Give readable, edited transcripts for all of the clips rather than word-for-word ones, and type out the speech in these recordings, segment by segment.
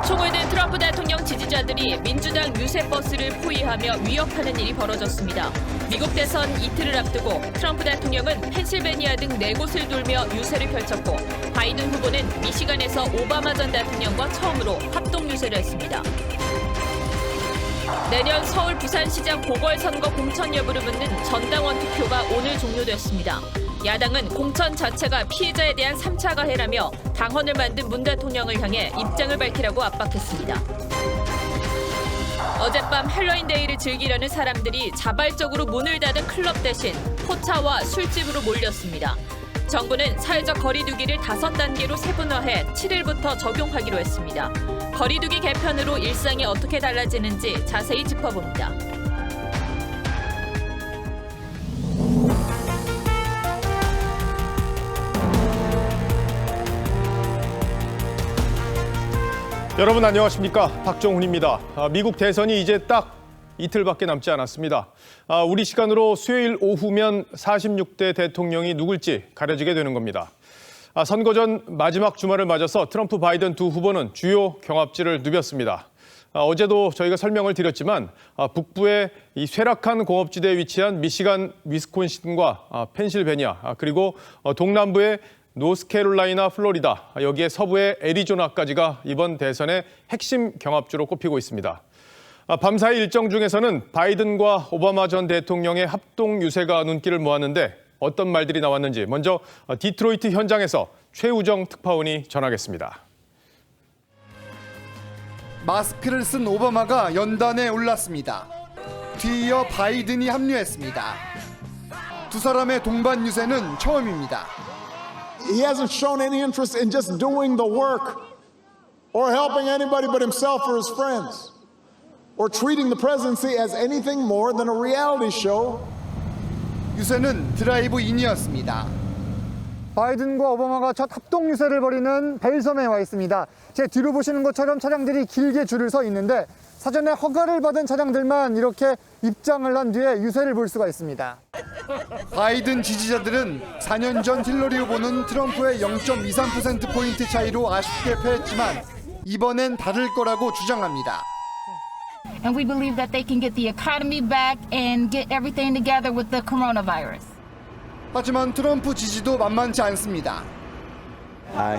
총을 든 트럼프 대통령 지지자들이 민주당 유세버스를 포위하며 위협하는 일이 벌어졌습니다. 미국 대선 이틀을 앞두고 트럼프 대통령은 펜실베니아 등 4곳을 돌며 유세를 펼쳤고 바이든 후보는 미시간에서 오바마 전 대통령과 처음으로 합동 유세를 했습니다. 내년 서울 부산시장 보궐선거 공천 여부를 묻는 전당원 투표가 오늘 종료됐습니다. 야당은 공천 자체가 피해자에 대한 3차 가해라며 당헌을 만든 문 대통령을 향해 입장을 밝히라고 압박했습니다. 어젯밤 헬로윈데이를 즐기려는 사람들이 자발적으로 문을 닫은 클럽 대신 포차와 술집으로 몰렸습니다. 정부는 사회적 거리두기를 5단계로 세분화해 7일부터 적용하기로 했습니다. 거리두기 개편으로 일상이 어떻게 달라지는지 자세히 짚어봅니다. 여러분 안녕하십니까? 박정훈입니다. 미국 대선이 이제 딱 이틀밖에 남지 않았습니다. 우리 시간으로 수요일 오후면 46대 대통령이 누굴지 가려지게 되는 겁니다. 선거 전 마지막 주말을 맞아서 트럼프 바이든 두 후보는 주요 경합지를 누볐습니다. 어제도 저희가 설명을 드렸지만 북부의 이 쇠락한 공업지대에 위치한 미시간, 위스콘신과 펜실베니아, 그리고 동남부의 노스캐롤라이나, 플로리다, 여기에 서부의 애리조나까지가 이번 대선의 핵심 경합주로 꼽히고 있습니다. 밤사이 일정 중에서는 바이든과 오바마 전 대통령의 합동 유세가 눈길을 모았는데 어떤 말들이 나왔는지 먼저 디트로이트 현장에서 최우정 특파원이 전하겠습니다. 마스크를 쓴 오바마가 연단에 올랐습니다. 뒤이어 바이든이 합류했습니다. 두 사람의 동반 유세는 처음입니다. He hasn't shown any interest in just doing the work or helping anybody but himself or his friends or treating the presidency as anything more than a reality show. 유세는 드라이브인이었습니다. 바이든과 오바마가 첫 합동 유세를 벌이는 벨섬에 와 있습니다. 제 뒤로 보시는 것처럼 차량들이 길게 줄을 서 있는데 사전에 허가를 받은 차량들만 이렇게 입장을 한 뒤에 유세를 볼 수가 있습니다. 바이든 지지자들은 4년 전 힐러리 후보는 트럼프의 0.23%포인트 차이로 아쉽게 패했지만 이번엔 다를 거라고 주장합니다. And we believe that they can get the economy back and get everything together with the coronavirus. 하지만 트럼프 지지도 만만치 않습니다.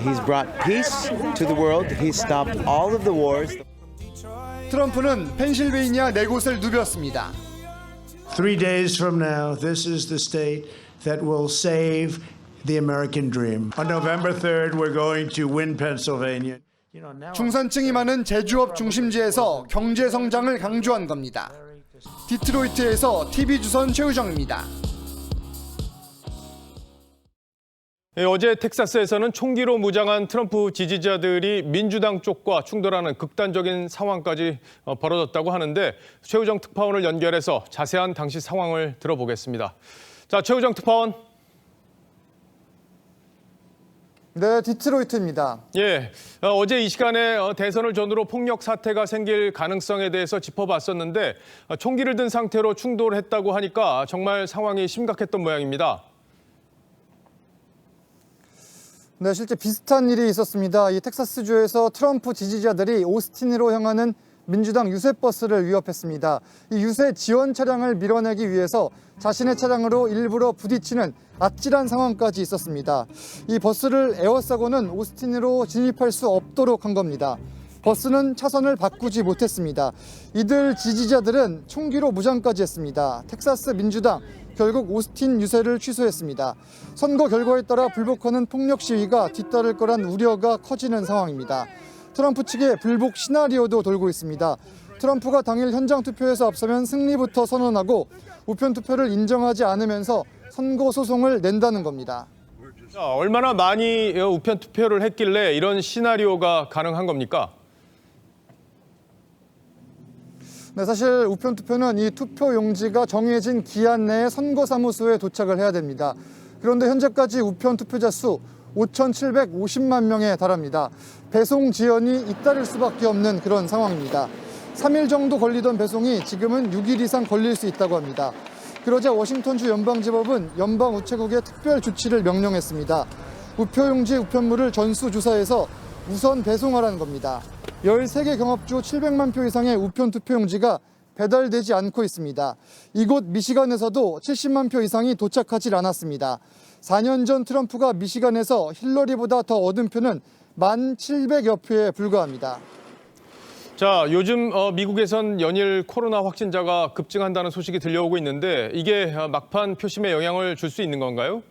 He's brought peace to the world. He's stopped all of the wars. 트럼프는 펜실베이니아 4곳을 누볐습니다. 3 days from now, this is the state that will save the American dream. On November 3rd, we're going to win Pennsylvania. 중산층이 많은 제조업 중심지에서 경제 성장을 강조한 겁니다. 디트로이트에서 TV조선 최우정입니다. 어제 텍사스에서는 총기로 무장한 트럼프 지지자들이 민주당 쪽과 충돌하는 극단적인 상황까지 벌어졌다고 하는데 최우정 특파원을 연결해서 자세한 당시 상황을 들어보겠습니다. 자, 최우정 특파원. 네, 디트로이트입니다. 예, 어제 이 시간에 대선을 전후로 폭력 사태가 생길 가능성에 대해서 짚어봤었는데 총기를 든 상태로 충돌했다고 하니까 정말 상황이 심각했던 모양입니다. 네, 실제 비슷한 일이 있었습니다. 이 텍사스주에서 트럼프 지지자들이 오스틴으로 향하는 민주당 유세버스를 위협했습니다. 이 유세 지원 차량을 밀어내기 위해서 자신의 차량으로 일부러 부딪히는 아찔한 상황까지 있었습니다. 이 버스를 에워싸고는 오스틴으로 진입할 수 없도록 한 겁니다. 버스는 차선을 바꾸지 못했습니다. 이들 지지자들은 총기로 무장까지 했습니다. 텍사스 민주당 결국 오스틴 유세를 취소했습니다. 선거 결과에 따라 불복하는 폭력 시위가 뒤따를 거란 우려가 커지는 상황입니다. 트럼프 측의 불복 시나리오도 돌고 있습니다. 트럼프가 당일 현장 투표에서 앞서면 승리부터 선언하고 우편 투표를 인정하지 않으면서 선거 소송을 낸다는 겁니다. 얼마나 많이 우편 투표를 했길래 이런 시나리오가 가능한 겁니까? 네, 사실 우편 투표는 이 투표 용지가 정해진 기한 내에 선거사무소에 도착을 해야 됩니다. 그런데 현재까지 우편 투표자 수 5,750만 명에 달합니다. 배송 지연이 잇따를 수밖에 없는 그런 상황입니다. 3일 정도 걸리던 배송이 지금은 6일 이상 걸릴 수 있다고 합니다. 그러자 워싱턴주 연방지법은 연방우체국에 특별 조치를 명령했습니다. 우표용지 우편물을 전수조사해서 우선 배송하라는 겁니다. 13개 경합주 700만 표 이상의 우편 투표용지가 배달되지 않고 있습니다. 이곳 미시간에서도 70만 표 이상이 도착하지 않았습니다. 4년 전 트럼프가 미시간에서 힐러리보다 더 얻은 표는 1,700여 표에 불과합니다. 자, 요즘 미국에선 연일 코로나 확진자가 급증한다는 소식이 들려오고 있는데 이게 막판 표심에 영향을 줄 수 있는 건가요?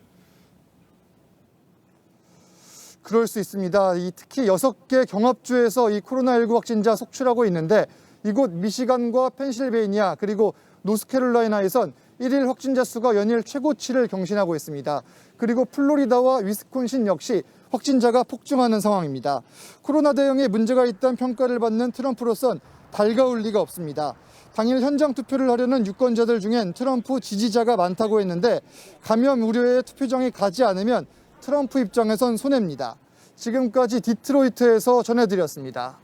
그럴 수 있습니다. 특히 6개 경합주에서 이 코로나19 확진자 속출하고 있는데 이곳 미시간과 펜실베이니아 그리고 노스캐롤라이나에선 1일 확진자 수가 연일 최고치를 경신하고 있습니다. 그리고 플로리다와 위스콘신 역시 확진자가 폭증하는 상황입니다. 코로나 대응에 문제가 있다는 평가를 받는 트럼프로선 달가울 리가 없습니다. 당일 현장 투표를 하려는 유권자들 중엔 트럼프 지지자가 많다고 했는데 감염 우려에 투표장에 가지 않으면 트럼프 입장에선 손해입니다. 지금까지 디트로이트에서 전해드렸습니다.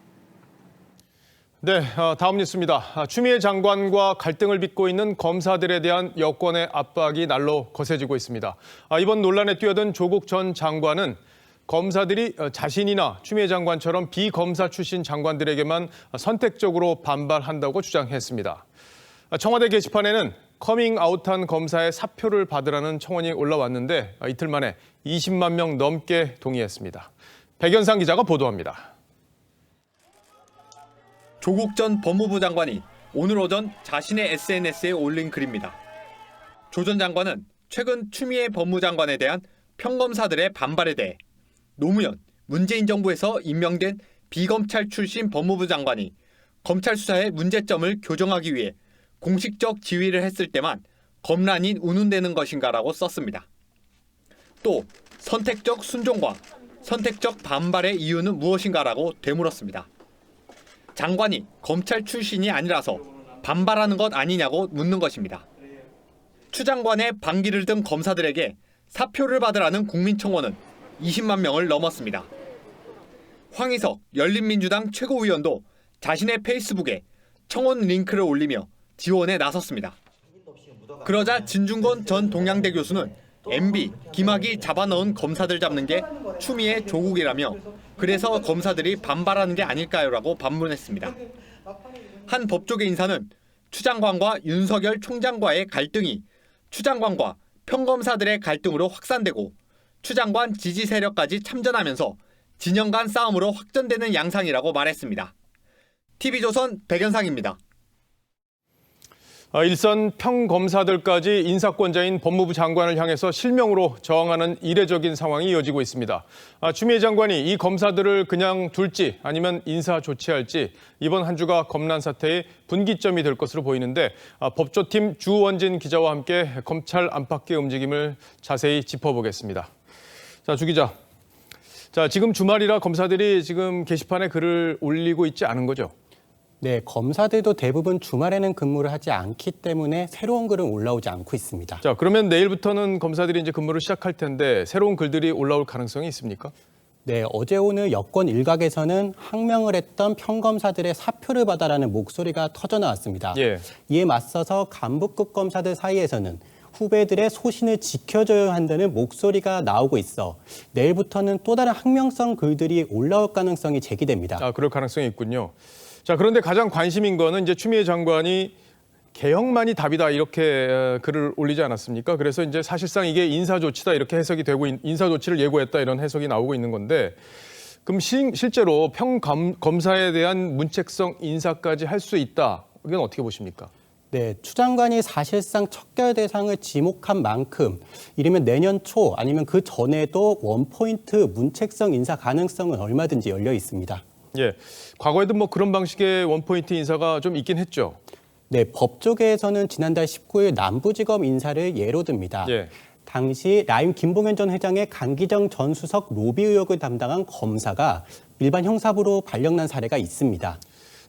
네, 다음 뉴스입니다. 추미애 장관과 갈등을 빚고 있는 검사들에 대한 여권의 압박이 날로 거세지고 있습니다. 이번 논란에 뛰어든 조국 전 장관은 검사들이 자신이나 추미애 장관처럼 비검사 출신 장관들에게만 선택적으로 반발한다고 주장했습니다. 청와대 게시판에는 커밍아웃한 검사의 사표를 받으라는 청원이 올라왔는데 이틀 만에 20만 명 넘게 동의했습니다. 백연상 기자가 보도합니다. 조국 전 법무부 장관이 오늘 오전 자신의 SNS에 올린 글입니다. 조 전 장관은 최근 추미애 법무장관에 대한 평검사들의 반발에 대해 노무현, 문재인 정부에서 임명된 비검찰 출신 법무부 장관이 검찰 수사의 문제점을 교정하기 위해 공식적 지휘를 했을 때만 검란이 운운되는 것인가라고 썼습니다. 또 선택적 순종과 선택적 반발의 이유는 무엇인가라고 되물었습니다. 장관이 검찰 출신이 아니라서 반발하는 것 아니냐고 묻는 것입니다. 추 장관의 반기를 든 검사들에게 사표를 받으라는 국민청원은 20만 명을 넘었습니다. 황희석 열린민주당 최고위원도 자신의 페이스북에 청원 링크를 올리며 지원에 나섰습니다. 그러자 진중권 전 동양대 교수는 MB, 김학이 잡아넣은 검사들 잡는 게 추미애 조국이라며 그래서 검사들이 반발하는 게 아닐까요라고 반문했습니다. 한 법조계 인사는 추 장관과 윤석열 총장과의 갈등이 추 장관과 평검사들의 갈등으로 확산되고 추 장관 지지 세력까지 참전하면서 진영 간 싸움으로 확전되는 양상이라고 말했습니다. TV조선 백연상입니다. 일선 평검사들까지 인사권자인 법무부 장관을 향해서 실명으로 저항하는 이례적인 상황이 이어지고 있습니다. 추미애 장관이 이 검사들을 그냥 둘지 아니면 인사 조치할지 이번 한 주가 검란 사태의 분기점이 될 것으로 보이는데 법조팀 주원진 기자와 함께 검찰 안팎의 움직임을 자세히 짚어보겠습니다. 자, 주 기자. 자, 지금 주말이라 검사들이 지금 게시판에 글을 올리고 있지 않은 거죠? 네, 검사들도 대부분 주말에는 근무를 하지 않기 때문에 새로운 글은 올라오지 않고 있습니다. 자, 그러면 내일부터는 검사들이 이제 근무를 시작할 텐데 새로운 글들이 올라올 가능성이 있습니까? 네, 어제 오늘 여권 일각에서는 항명을 했던 평검사들의 사표를 받아라는 목소리가 터져 나왔습니다. 예. 이에 맞서서 간부급 검사들 사이에서는 후배들의 소신을 지켜줘야 한다는 목소리가 나오고 있어 내일부터는 또 다른 항명성 글들이 올라올 가능성이 제기됩니다. 그럴 가능성이 있군요. 자, 그런데 가장 관심인 거는 이제 추미애 장관이 개혁만이 답이다 이렇게 글을 올리지 않았습니까? 그래서 이제 사실상 이게 인사조치다 이렇게 해석이 되고 인사조치를 예고했다 이런 해석이 나오고 있는 건데 그럼 실제로 평검사에 대한 문책성 인사까지 할 수 있다. 이건 어떻게 보십니까? 네, 추 장관이 사실상 척결 대상을 지목한 만큼 이르면 내년 초 아니면 그 전에도 원포인트 문책성 인사 가능성은 얼마든지 열려 있습니다. 예, 과거에도 뭐 그런 방식의 원포인트 인사가 좀 있긴 했죠. 네, 법조계에서는 지난달 19일 남부지검 인사를 예로 듭니다. 예. 당시 라임 김봉현 전 회장의 강기정 전 수석 로비 의혹을 담당한 검사가 일반 형사부로 발령난 사례가 있습니다.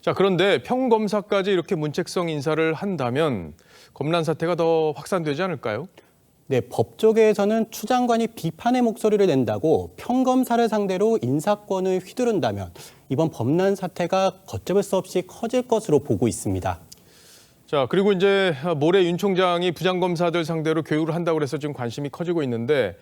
자, 그런데 평검사까지 이렇게 문책성 인사를 한다면 검란 사태가 더 확산되지 않을까요? 네, 법조계에서는 추 장관이 비판의 목소리를 낸다고 평검사를 상대로 인사권을 휘두른다면 이번 범란 사태가 걷잡을 수 없이 커질 것으로 보고 있습니다. 자, 그리고 이제 모레 윤 총장이 부장검사들 상대로 교육을 한다고 해서 지금 관심이 커지고 있는데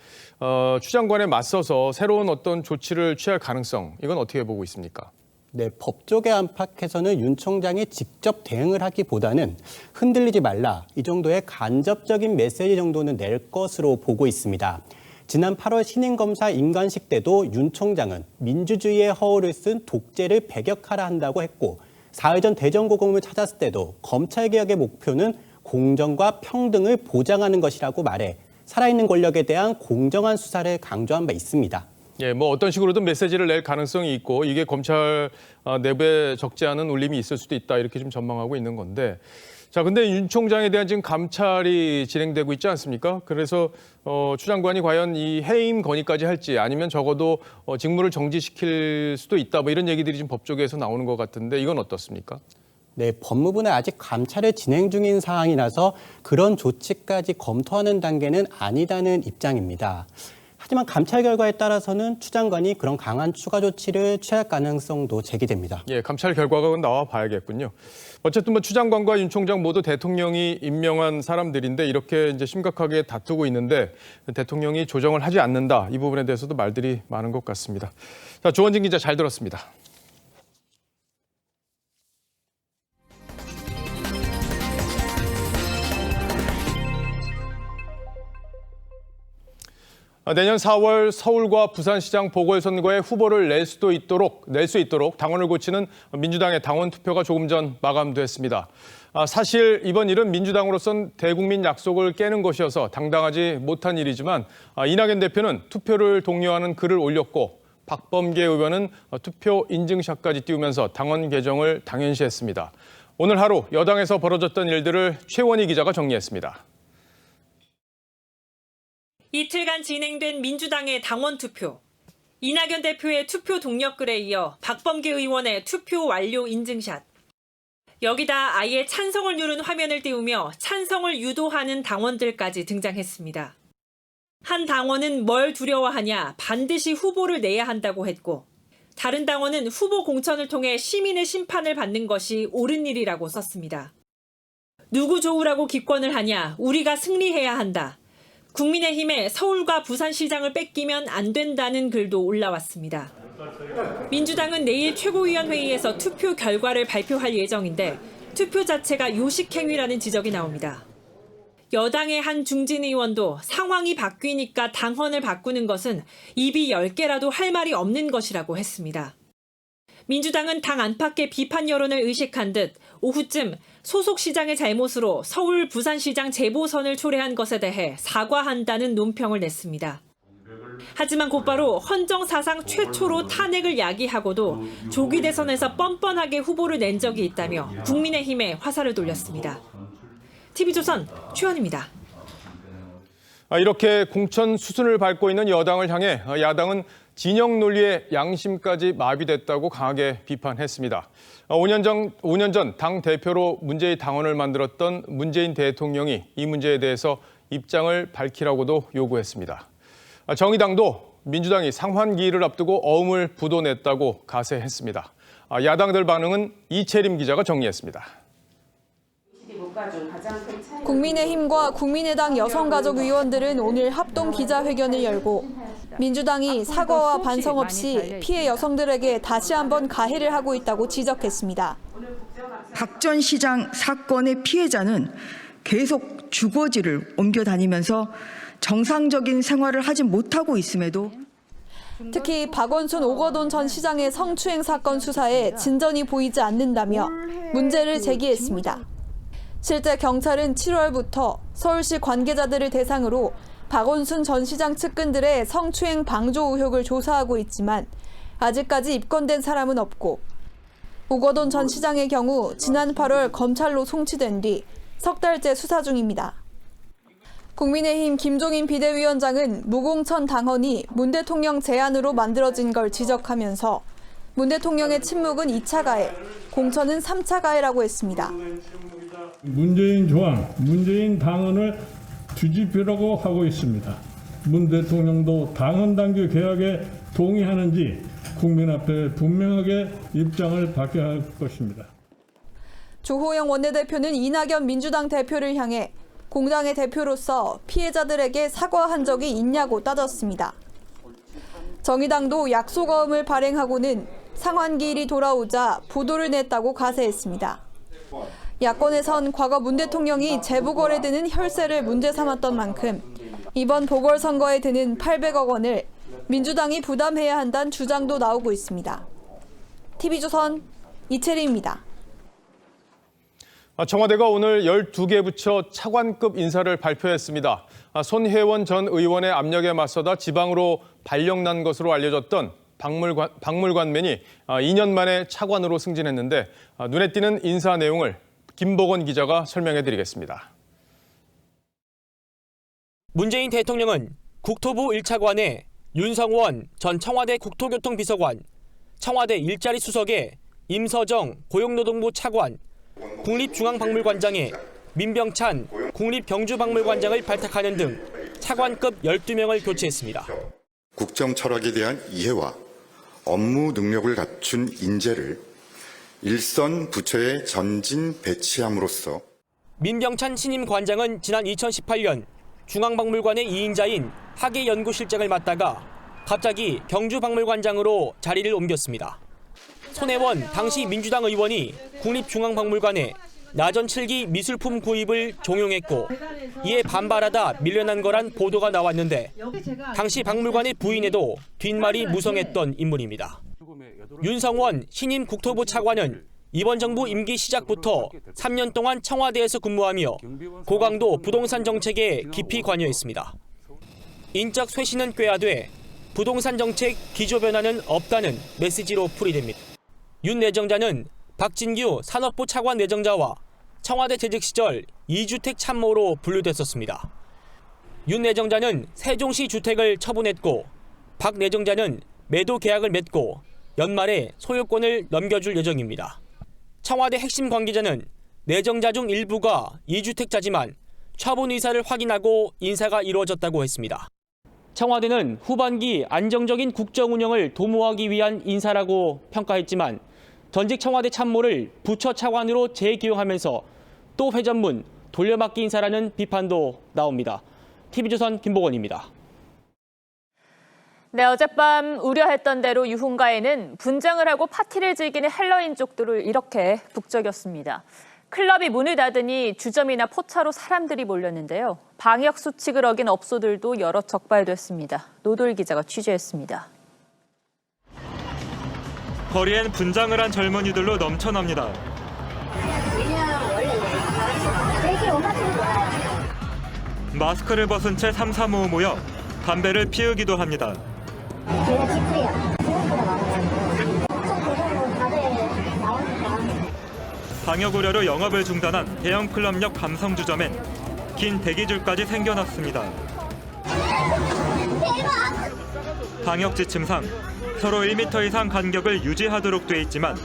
추 장관에 맞서서 새로운 어떤 조치를 취할 가능성 이건 어떻게 보고 있습니까? 네, 법조계 안팎에서는 윤 총장이 직접 대응을 하기보다는 흔들리지 말라, 이 정도의 간접적인 메시지 정도는 낼 것으로 보고 있습니다. 지난 8월 신임검사 임관식 때도 윤 총장은 민주주의의 허울을 쓴 독재를 배격하라 한다고 했고, 사흘 전 대전고검을 찾았을 때도 검찰개혁의 목표는 공정과 평등을 보장하는 것이라고 말해 살아있는 권력에 대한 공정한 수사를 강조한 바 있습니다. 예, 뭐 어떤 식으로든 메시지를 낼 가능성이 있고 이게 검찰 내부에 적지 않은 울림이 있을 수도 있다 이렇게 좀 전망하고 있는 건데, 자 근데 윤 총장에 대한 지금 감찰이 진행되고 있지 않습니까? 그래서 추 장관이 과연 이 해임 건의까지 할지 아니면 적어도 직무를 정지시킬 수도 있다 뭐 이런 얘기들이 지금 법조계에서 나오는 것 같은데 이건 어떻습니까? 네, 법무부는 아직 감찰을 진행 중인 사항이라서 그런 조치까지 검토하는 단계는 아니다는 입장입니다. 하지만 감찰 결과에 따라서는 추 장관이 그런 강한 추가 조치를 취할 가능성도 제기됩니다. 예, 감찰 결과가 나와 봐야겠군요. 어쨌든 뭐 추 장관과 윤 총장 모두 대통령이 임명한 사람들인데 이렇게 이제 심각하게 다투고 있는데 대통령이 조정을 하지 않는다. 이 부분에 대해서도 말들이 많은 것 같습니다. 자, 조원진 기자 잘 들었습니다. 내년 4월 서울과 부산시장 보궐선거에 후보를 낼 수 있도록 당원을 고치는 민주당의 당원 투표가 조금 전 마감됐습니다. 사실 이번 일은 민주당으로선 대국민 약속을 깨는 것이어서 당당하지 못한 일이지만 이낙연 대표는 투표를 독려하는 글을 올렸고 박범계 의원은 투표 인증샷까지 띄우면서 당원 개정을 당연시했습니다. 오늘 하루 여당에서 벌어졌던 일들을 최원희 기자가 정리했습니다. 이틀간 진행된 민주당의 당원 투표. 이낙연 대표의 투표 동력글에 이어 박범계 의원의 투표 완료 인증샷. 여기다 아예 찬성을 누른 화면을 띄우며 찬성을 유도하는 당원들까지 등장했습니다. 한 당원은 뭘 두려워하냐, 반드시 후보를 내야 한다고 했고, 다른 당원은 후보 공천을 통해 시민의 심판을 받는 것이 옳은 일이라고 썼습니다. 누구 좋으라고 기권을 하냐, 우리가 승리해야 한다. 국민의힘에 서울과 부산시장을 뺏기면 안 된다는 글도 올라왔습니다. 민주당은 내일 최고위원회의에서 투표 결과를 발표할 예정인데 투표 자체가 요식행위라는 지적이 나옵니다. 여당의 한 중진 의원도 상황이 바뀌니까 당헌을 바꾸는 것은 입이 10개라도 할 말이 없는 것이라고 했습니다. 민주당은 당 안팎의 비판 여론을 의식한 듯 오후쯤 소속 시장의 잘못으로 서울 부산시장 재보선을 초래한 것에 대해 사과한다는 논평을 냈습니다. 하지만 곧바로 헌정사상 최초로 탄핵을 야기하고도 조기 대선에서 뻔뻔하게 후보를 낸 적이 있다며 국민의힘에 화살을 돌렸습니다. TV조선 최원입니다. 이렇게 공천 수순을 밟고 있는 여당을 향해 야당은 진영 논리의 양심까지 마비됐다고 강하게 비판했습니다. 5년 전 당 대표로 문재인 당원을 만들었던 문재인 대통령이 이 문제에 대해서 입장을 밝히라고도 요구했습니다. 정의당도 민주당이 상환기일을 앞두고 어음을 부도냈다고 가세했습니다. 야당들 반응은 이채림 기자가 정리했습니다. 국민의힘과 국민의당 여성가족위원들은 오늘 합동 기자회견을 열고 민주당이 사과와 반성 없이 피해 여성들에게 다시 한번 가해를 하고 있다고 지적했습니다. 박 전 시장 사건의 피해자는 계속 주거지를 옮겨 다니면서 정상적인 생활을 하지 못하고 있음에도 특히 박원순 오거돈 전 시장의 성추행 사건 수사에 진전이 보이지 않는다며 문제를 제기했습니다. 실제 경찰은 7월부터 서울시 관계자들을 대상으로 박원순 전 시장 측근들의 성추행 방조 의혹을 조사하고 있지만 아직까지 입건된 사람은 없고 오거돈 전 시장의 경우 지난 8월 검찰로 송치된 뒤 석 달째 수사 중입니다. 국민의힘 김종인 비대위원장은 무공천 당헌이 문 대통령 제안으로 만들어진 걸 지적하면서 문 대통령의 침묵은 2차 가해, 공천은 3차 가해라고 했습니다. 문재인 조항, 문재인 당헌을 뒤집으려고 하고 있습니다. 문 대통령도 당헌 당규 개혁에 동의하는지 국민 앞에 분명하게 입장을 밝혀야 할 것입니다. 주호영 원내대표는 이낙연 민주당 대표를 향해 공당의 대표로서 피해자들에게 사과한 적이 있냐고 따졌습니다. 정의당도 약속어음을 발행하고는 상환기일이 돌아오자 보도를 냈다고 가세했습니다. 야권에선 과거 문 대통령이 재보궐에 드는 혈세를 문제 삼았던 만큼 이번 보궐선거에 드는 800억 원을 민주당이 부담해야 한다는 주장도 나오고 있습니다. TV조선 이채리입니다. 청와대가 오늘 12개 부처 차관급 인사를 발표했습니다. 손혜원 전 의원의 압력에 맞서다 지방으로 발령난 것으로 알려졌던 박물관맨이 2년 만에 차관으로 승진했는데 눈에 띄는 인사 내용을 김복원 기자가 설명해드리겠습니다. 문재인 대통령은 국토부 1차관에 윤성원 전 청와대 국토교통비서관, 청와대 일자리 수석에 임서정 고용노동부 차관, 국립중앙박물관장에 민병찬 국립경주박물관장을 발탁하는 등 차관급 12명을 교체했습니다. 국정 철학에 대한 이해와 업무 능력을 갖춘 인재를 일선 부처에 전진 배치함으로써 민병찬 신임 관장은 지난 2018년 중앙박물관의 2인자인 학예연구실장을 맡다가 갑자기 경주박물관장으로 자리를 옮겼습니다. 손혜원 당시 민주당 의원이 국립중앙박물관에 나전 7기 미술품 구입을 종용했고 이에 반발하다 밀려난 거란 보도가 나왔는데 당시 박물관의 부인에도 뒷말이 무성했던 인물입니다. 윤성원 신임 국토부 차관은 이번 정부 임기 시작부터 3년 동안 청와대에서 근무하며 고강도 부동산 정책에 깊이 관여했습니다. 인적 쇄신은 꾀하되 부동산 정책 기조 변화는 없다는 메시지로 풀이됩니다. 윤 내정자는 박진규 산업부 차관 내정자와 청와대 재직 시절 2주택 참모로 분류됐었습니다. 윤 내정자는 세종시 주택을 처분했고 박 내정자는 매도 계약을 맺고 연말에 소유권을 넘겨줄 예정입니다. 청와대 핵심 관계자는 내정자 중 일부가 2주택자지만 처분 의사를 확인하고 인사가 이루어졌다고 했습니다. 청와대는 후반기 안정적인 국정 운영을 도모하기 위한 인사라고 평가했지만 전직 청와대 참모를 부처 차관으로 재기용하면서 또 회전문, 돌려막기 인사라는 비판도 나옵니다. TV조선 김복원입니다. 네, 어젯밤 우려했던 대로 유흥가에는 분장을 하고 파티를 즐기는 헬로윈족들을 이렇게 북적였습니다. 클럽이 문을 닫으니 주점이나 포차로 사람들이 몰렸는데요. 방역 수칙을 어긴 업소들도 여러 적발됐습니다. 노돌 기자가 취재했습니다. 거리엔 분장을 한 젊은이들로 넘쳐납니다. 마스크를 벗은 채 삼삼오오 모여 담배를 피우기도 합니다. 방역 우려로 영업을 중단한 대형 클럽역 감성주점엔 긴 대기줄까지 생겨났습니다. 방역 지침상 서로 1m 이상 간격을 유지하도록 돼 있지만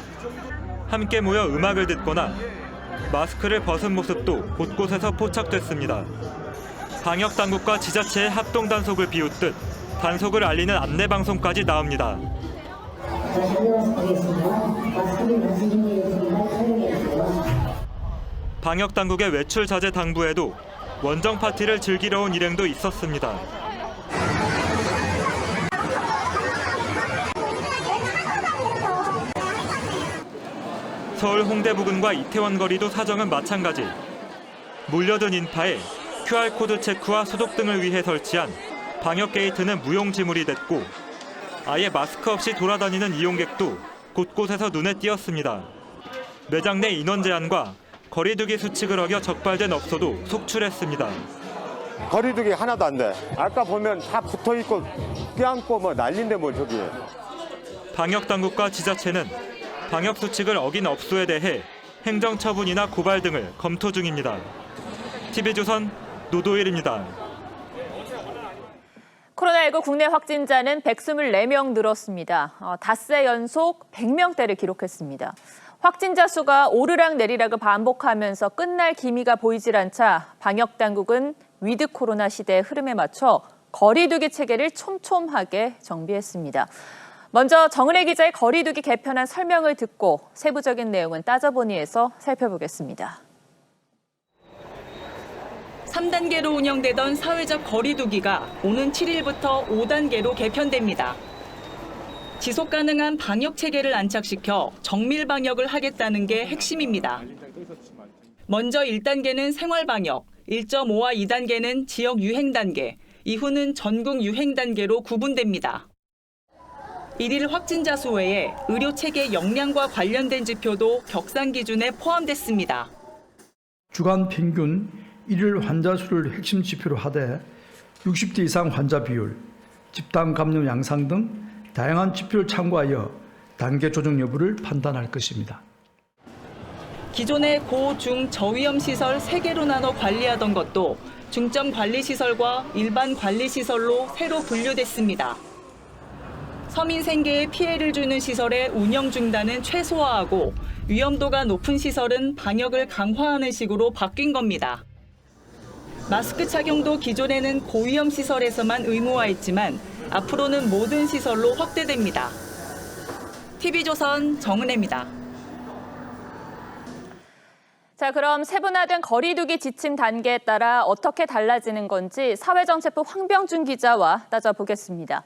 함께 모여 음악을 듣거나 마스크를 벗은 모습도 곳곳에서 포착됐습니다. 방역 당국과 지자체의 합동 단속을 비웃듯 단속을 알리는 안내 방송까지 나옵니다. 방역 당국의 외출 자제 당부에도 원정 파티를 즐기러 온 일행도 있었습니다. 서울 홍대 부근과 이태원 거리도 사정은 마찬가지. 몰려든 인파에 QR코드 체크와 소독 등을 위해 설치한 방역 게이트는 무용지물이 됐고 아예 마스크 없이 돌아다니는 이용객도 곳곳에서 눈에 띄었습니다. 매장 내 인원 제한과 거리두기 수칙을 어겨 적발된 업소도 속출했습니다. 거리두기 하나도 안 돼. 아까 보면 다 붙어있고 껴안고 뭐 난린데 뭐 저기. 방역 당국과 지자체는 방역 수칙을 어긴 업소에 대해 행정처분이나 고발 등을 검토 중입니다. TV조선 노도일입니다. 코로나19 국내 확진자는 124명 늘었습니다. 닷새 연속 100명대를 기록했습니다. 확진자 수가 오르락내리락을 반복하면서 끝날 기미가 보이질 않자 방역당국은 위드 코로나 시대의 흐름에 맞춰 거리두기 체계를 촘촘하게 정비했습니다. 먼저 정은혜 기자의 거리두기 개편안 설명을 듣고 세부적인 내용은 따져보니에서 살펴보겠습니다. 3단계로 운영되던 사회적 거리두기가 오는 7일부터 5단계로 개편됩니다. 지속 가능한 방역 체계를 안착시켜 정밀 방역을 하겠다는 게 핵심입니다. 먼저 1단계는 생활 방역, 1.5와 2단계는 지역 유행 단계, 이후는 전국 유행 단계로 구분됩니다. 1일 확진자 수 외에 의료 체계 역량과 관련된 지표도 격상 기준에 포함됐습니다. 주간 평균 1일 환자 수를 핵심 지표로 하되 60대 이상 환자 비율, 집단 감염 양상 등 다양한 지표를 참고하여 단계 조정 여부를 판단할 것입니다. 기존의 고, 중, 저위험 시설 3개로 나눠 관리하던 것도 중점 관리 시설과 일반 관리 시설로 새로 분류됐습니다. 서민 생계에 피해를 주는 시설의 운영 중단은 최소화하고 위험도가 높은 시설은 방역을 강화하는 식으로 바뀐 겁니다. 마스크 착용도 기존에는 고위험 시설에서만 의무화했지만 앞으로는 모든 시설로 확대됩니다. TV조선 정은혜입니다. 자, 그럼 세분화된 거리 두기 지침 단계에 따라 어떻게 달라지는 건지 사회정책부 황병준 기자와 따져보겠습니다.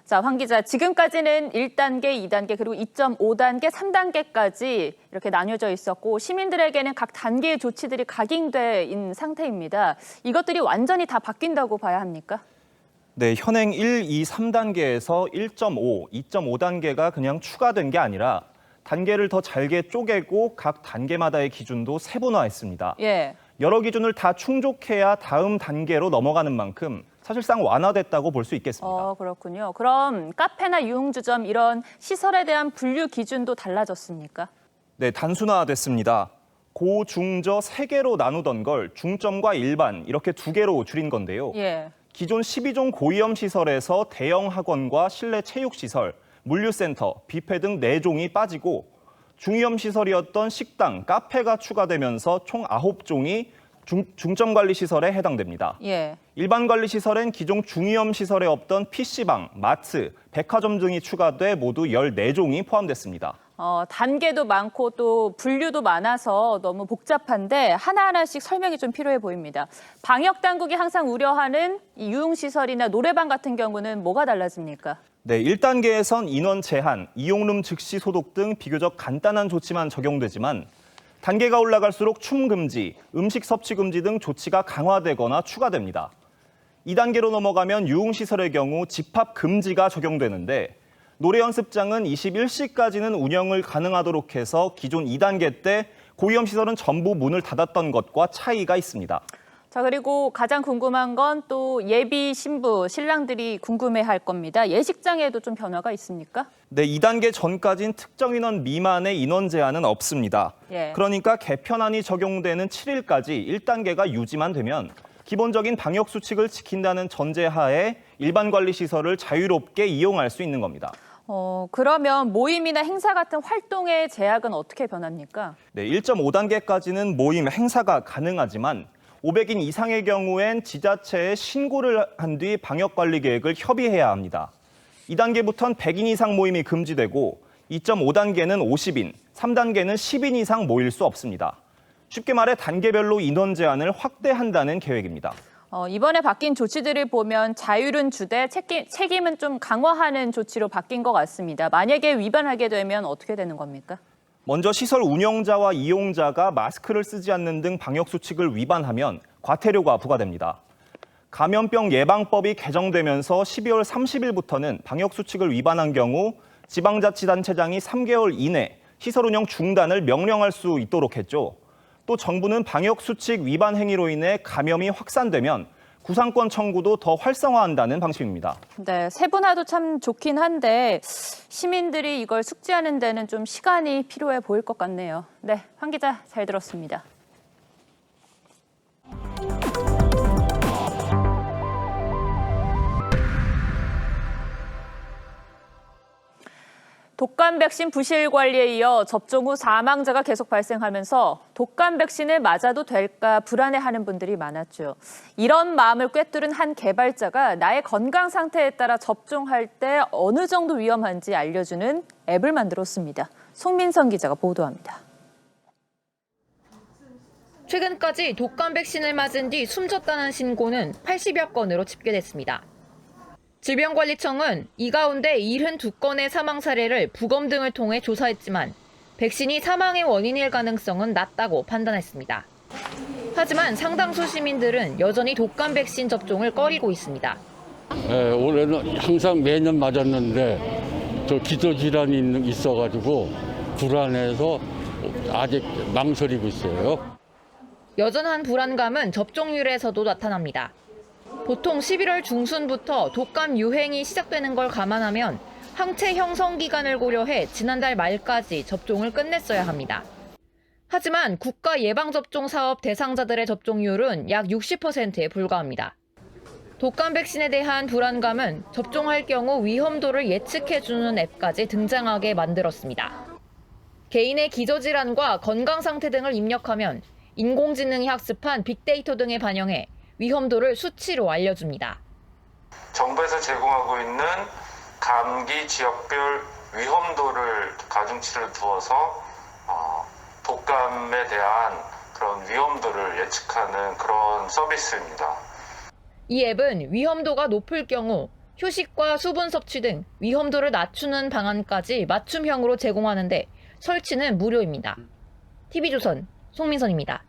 자, 황 기자, 지금까지는 1단계, 2단계, 그리고 2.5단계, 3단계까지 이렇게 나뉘어져 있었고 시민들에게는 각 단계의 조치들이 각인돼 있는 상태입니다. 이것들이 완전히 다 바뀐다고 봐야 합니까? 네, 현행 1, 2, 3단계에서 1.5, 2.5단계가 그냥 추가된 게 아니라 단계를 더 잘게 쪼개고 각 단계마다의 기준도 세분화했습니다. 예. 여러 기준을 다 충족해야 다음 단계로 넘어가는 만큼 사실상 완화됐다고 볼 수 있겠습니다. 그렇군요. 그럼 카페나 유흥주점 이런 시설에 대한 분류 기준도 달라졌습니까? 네, 단순화됐습니다. 고, 중, 저 3개로 나누던 걸 중점과 일반 이렇게 2개로 줄인 건데요. 예. 기존 12종 고위험 시설에서 대형 학원과 실내 체육시설, 물류센터, 뷔페 등 4종이 빠지고 중위험 시설이었던 식당, 카페가 추가되면서 총 9종이 중점관리시설에 해당됩니다. 예. 일반관리시설엔 기존 중위험 시설에 없던 PC방, 마트, 백화점 등이 추가돼 모두 14종이 포함됐습니다. 단계도 많고 또 분류도 많아서 너무 복잡한데 하나하나씩 설명이 좀 필요해 보입니다. 방역당국이 항상 우려하는 이 유흥시설이나 노래방 같은 경우는 뭐가 달라집니까? 네, 1단계에선 인원 제한, 이용룸 즉시 소독 등 비교적 간단한 조치만 적용되지만 단계가 올라갈수록 춤 금지, 음식 섭취 금지 등 조치가 강화되거나 추가됩니다. 2단계로 넘어가면 유흥시설의 경우 집합 금지가 적용되는데 노래 연습장은 21시까지는 운영을 가능하도록 해서 기존 2단계 때 고위험 시설은 전부 문을 닫았던 것과 차이가 있습니다. 자, 그리고 가장 궁금한 건 또 예비 신부, 신랑들이 궁금해할 겁니다. 예식장에도 좀 변화가 있습니까? 네, 2단계 전까진 특정 인원 미만의 인원 제한은 없습니다. 예. 그러니까 개편안이 적용되는 7일까지 1단계가 유지만 되면 기본적인 방역 수칙을 지킨다는 전제하에 일반 관리 시설을 자유롭게 이용할 수 있는 겁니다. 그러면 모임이나 행사 같은 활동의 제약은 어떻게 변합니까? 네, 1.5단계까지는 모임, 행사가 가능하지만 500인 이상의 경우엔 지자체에 신고를 한 뒤 방역관리 계획을 협의해야 합니다. 2단계부터는 100인 이상 모임이 금지되고 2.5단계는 50인, 3단계는 10인 이상 모일 수 없습니다. 쉽게 말해 단계별로 인원 제한을 확대한다는 계획입니다. 이번에 바뀐 조치들을 보면 자율은 주되 책임은 좀 강화하는 조치로 바뀐 것 같습니다. 만약에 위반하게 되면 어떻게 되는 겁니까? 먼저 시설 운영자와 이용자가 마스크를 쓰지 않는 등 방역 수칙을 위반하면 과태료가 부과됩니다. 감염병 예방법이 개정되면서 12월 30일부터는 방역 수칙을 위반한 경우 지방자치단체장이 3개월 이내 시설 운영 중단을 명령할 수 있도록 했죠. 또 정부는 방역 수칙 위반 행위로 인해 감염이 확산되면 구상권 청구도 더 활성화한다는 방침입니다. 네, 세분화도 참 좋긴 한데 시민들이 이걸 숙지하는 데는 좀 시간이 필요해 보일 것 같네요. 네, 황 기자 잘 들었습니다. 독감 백신 부실 관리에 이어 접종 후 사망자가 계속 발생하면서 독감 백신을 맞아도 될까 불안해하는 분들이 많았죠. 이런 마음을 꿰뚫은 한 개발자가 나의 건강 상태에 따라 접종할 때 어느 정도 위험한지 알려주는 앱을 만들었습니다. 송민선 기자가 보도합니다. 최근까지 독감 백신을 맞은 뒤 숨졌다는 신고는 80여 건으로 집계됐습니다. 질병관리청은 이 가운데 72건의 사망 사례를 부검 등을 통해 조사했지만 백신이 사망의 원인일 가능성은 낮다고 판단했습니다. 하지만 상당수 시민들은 여전히 독감 백신 접종을 꺼리고 있습니다. 올해는 항상 매년 맞았는데 저 기저질환이 있어가지고 불안해서 아직 망설이고 있어요. 여전한 불안감은 접종률에서도 나타납니다. 보통 11월 중순부터 독감 유행이 시작되는 걸 감안하면 항체 형성 기간을 고려해 지난달 말까지 접종을 끝냈어야 합니다. 하지만 국가 예방접종 사업 대상자들의 접종률은 약 60%에 불과합니다. 독감 백신에 대한 불안감은 접종할 경우 위험도를 예측해주는 앱까지 등장하게 만들었습니다. 개인의 기저질환과 건강 상태 등을 입력하면 인공지능이 학습한 빅데이터 등에 반영해 위험도를 수치로 알려줍니다. 정부에서 제공하고 있는 감기 지역별 위험도를 가중치를 두어서 독감에 대한 그런 위험도를 예측하는 그런 서비스입니다. 이 앱은 위험도가 높을 경우 휴식과 수분 섭취 등 위험도를 낮추는 방안까지 맞춤형으로 제공하는데 설치는 무료입니다. TV조선 송민선입니다.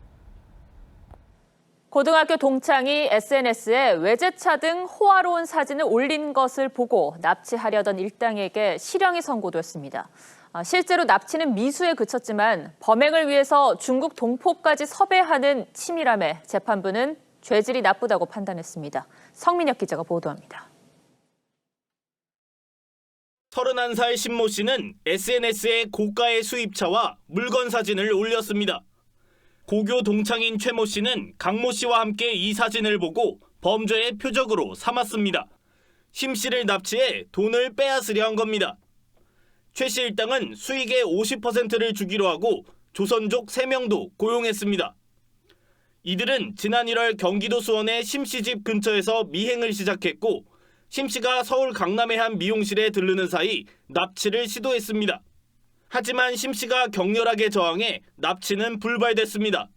고등학교 동창이 SNS에 외제차 등 호화로운 사진을 올린 것을 보고 납치하려던 일당에게 실형이 선고됐습니다. 실제로 납치는 미수에 그쳤지만 범행을 위해서 중국 동포까지 섭외하는 치밀함에 재판부는 죄질이 나쁘다고 판단했습니다. 성민혁 기자가 보도합니다. 31살 신모 씨는 SNS에 고가의 수입차와 물건 사진을 올렸습니다. 고교 동창인 최모 씨는 강모 씨와 함께 이 사진을 보고 범죄의 표적으로 삼았습니다. 심 씨를 납치해 돈을 빼앗으려 한 겁니다. 최 씨 일당은 수익의 50%를 주기로 하고 조선족 3명도 고용했습니다. 이들은 지난 1월 경기도 수원의 심 씨 집 근처에서 미행을 시작했고 심 씨가 서울 강남의 한 미용실에 들르는 사이 납치를 시도했습니다. 하지만 심 씨가 격렬하게 저항해 납치는 불발됐습니다.